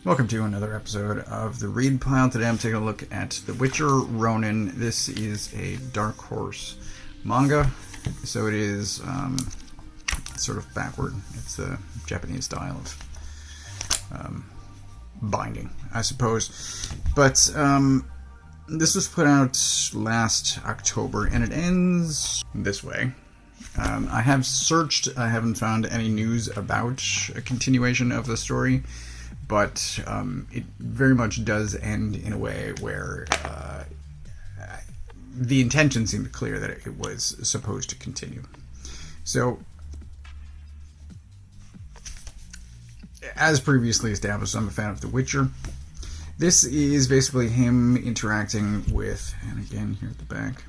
Welcome to another episode of the Read Pile. Today I'm taking a look at The Witcher Ronin. This is a Dark Horse manga, so it is sort of backward. It's a Japanese style of binding, I suppose. But this was put out last October, and it ends this way. I have searched, I haven't found any news about a continuation of the story, but it very much does end in a way where the intention seemed clear that it was supposed to continue. So, as previously established, I'm a fan of The Witcher. This is basically him interacting with, and again here at the back,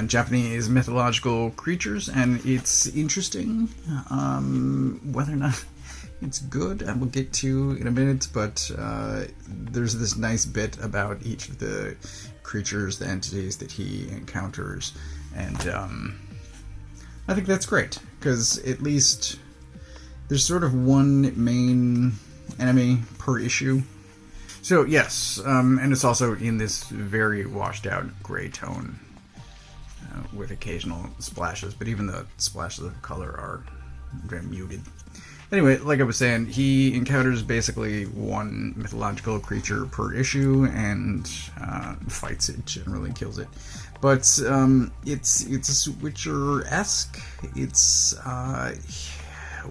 Japanese mythological creatures, and it's interesting. Whether or not it's good, I will get to in a minute, but there's this nice bit about each of the creatures, the entities that he encounters, and I think that's great, because at least there's sort of one main enemy per issue. So yes, and it's also in this very washed out gray tone, with occasional splashes, but even the splashes of color are very muted. Anyway, like I was saying, he encounters basically one mythological creature per issue and fights it, generally kills it. But it's Witcher-esque. It's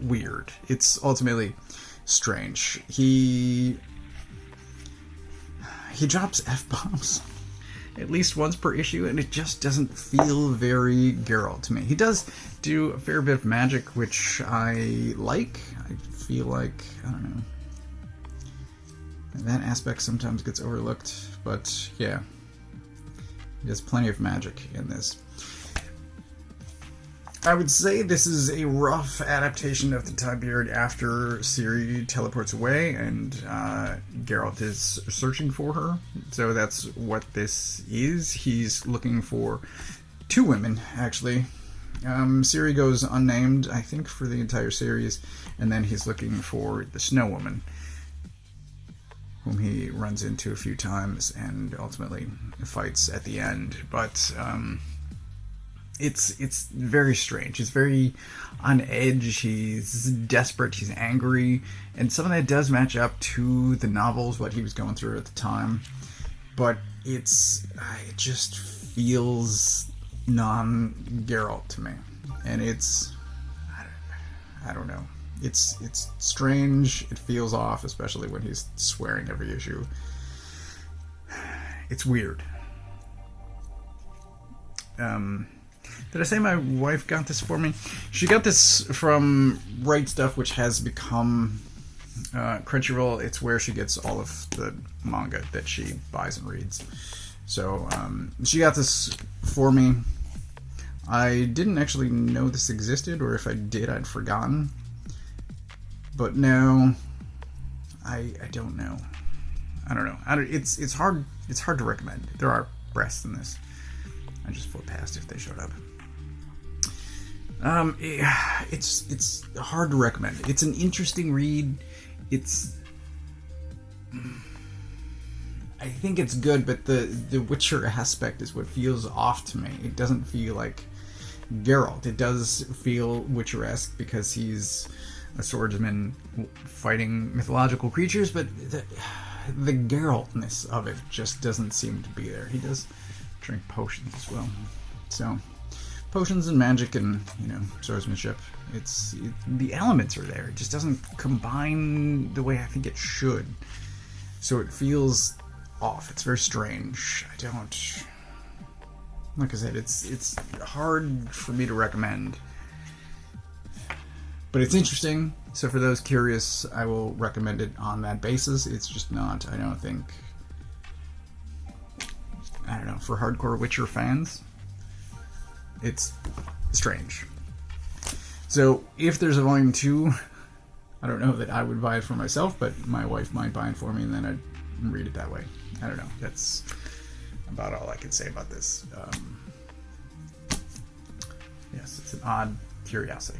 weird. It's ultimately strange. He drops F-bombs at least once per issue, and it just doesn't feel very Geralt to me. He does do a fair bit of magic, which I like. I feel like, I don't know, that aspect sometimes gets overlooked, but yeah, he does plenty of magic in this. I would say this is a rough adaptation of the time period after Ciri teleports away and Geralt is searching for her. So that's what this is. He's looking for two women, actually. Ciri goes unnamed, I think, for the entire series, and then he's looking for the Snow Woman, whom he runs into a few times and ultimately fights at the end. But it's very strange. He's very on edge. He's desperate. He's angry, and some of that does match up to the novels, what he was going through at the time. But it just feels non-Geralt to me, and I don't know. It's strange. It feels off, especially when he's swearing every issue. It's weird. Did I say my wife got this for me? She got this from Right Stuff, which has become Crunchyroll. It's where she gets all of the manga that she buys and reads. So she got this for me. I didn't actually know this existed, or if I did, I'd forgotten. But no, I don't know. I don't know. It's hard to recommend. There are breasts in this. I just flip past if they showed up. It's hard to recommend. It's an interesting read. I think it's good, but the Witcher aspect is what feels off to me. It doesn't feel like Geralt. It does feel Witcher-esque because he's a swordsman fighting mythological creatures, but the Geralt-ness of it just doesn't seem to be there. He does drink potions as well. So, potions and magic and, swordsmanship. The elements are there. It just doesn't combine the way I think it should. So it feels off. It's very strange. Like I said, it's hard for me to recommend. But it's interesting. So for those curious, I will recommend it on that basis. It's just not, I don't know, for hardcore Witcher fans, it's strange. So if there's a volume 2, I don't know that I would buy it for myself, but my wife might buy it for me, and then I'd read it that way. I don't know. That's about all I can say about this. Yes, it's an odd curiosity.